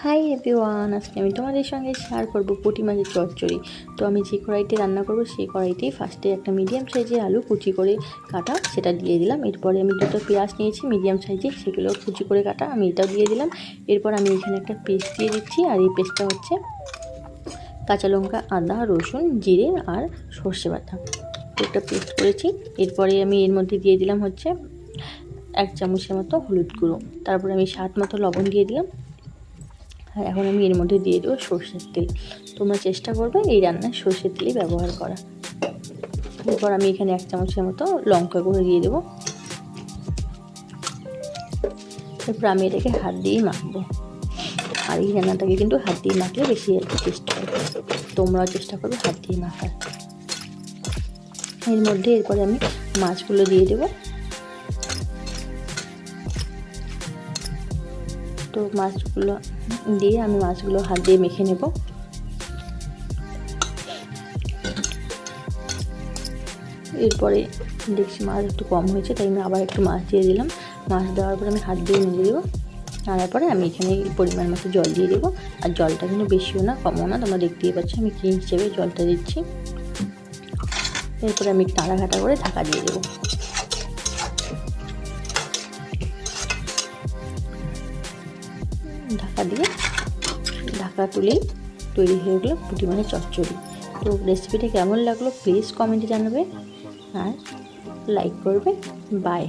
Hi everyone, আজকে আমি তোমাদের সঙ্গে শেয়ার করব পুঁটি মাছের চচ্চড়ি। তো আমি যে কড়াইতে রান্না করব সেই কড়াইতেই ফার্স্টে একটা মিডিয়াম সাইজের আলু কুচি করে কাটা সেটা দিয়ে দিলাম। এরপরে আমি দুটো পেঁয়াজ নিয়েছি মিডিয়াম সাইজে, সেগুলো কুচি করে কাটা আমি এটাও দিয়ে দিলাম। এরপর আমি এখানে একটা পেস্ট দিয়ে দিচ্ছি, আর এই পেস্টটা হচ্ছে কাঁচা লঙ্কা, আদা, রসুন, জিরে আর সর্ষে বাটা, একটা পেস্ট করেছি। এরপরে আমি এর মধ্যে দিয়ে দিলাম হচ্ছে 1 চামচের মতো হলুদ গুঁড়ো, তারপরে আমি স্বাদ মতো লবণ দিয়ে দিলাম। আর এখন আমি এর মধ্যে দিয়ে দেবো সর্ষের তেল। তোমরা চেষ্টা করবে এই রান্নায় সর্ষের তেলই ব্যবহার করা। এরপর আমি এখানে 1 চামচের মতো লঙ্কা গুঁড়ো দিয়ে দেবো। এরপর আমি এটাকে হাত দিয়েই মাখবো, আর এই রান্নাটাকে কিন্তু হাত দিয়ে মাখলে বেশি টেস্ট হয়। তোমরাও চেষ্টা করবে হাত দিয়ে মাখার। এর মধ্যে এরপরে আমি মাছগুলো দিয়ে দেবো। তো মাছগুলো দিয়ে আমি মাছগুলো হাত দিয়ে মেখে নেব। এরপরে দেখছি মাছ একটু কম হয়েছে, তাই আমি আবার একটু মাছ দিয়ে দিলাম। মাছ দেওয়ার পরে আমি হাত দিয়ে মেজে দেবো। নাড়ার পরে আমি এখানে পরিমাণ মতো জল দিয়ে দেবো। আর জলটা কিন্তু বেশিও না কমও না, তোমরা দেখতেই পাচ্ছ আমি কী হিসেবে জলটা দিচ্ছি। এরপরে আমি নাড়াঘাটা করে ঢাকা দিয়ে দেবো। ঢাকা দিয়ে ঢাকা তুলেই তৈরি হয়ে গেলো পুঁটি মাছের চচ্চড়ি। তো রেসিপিটা কেমন লাগলো প্লিজ কমেন্টে জানাবে আর লাইক করবে। বাই।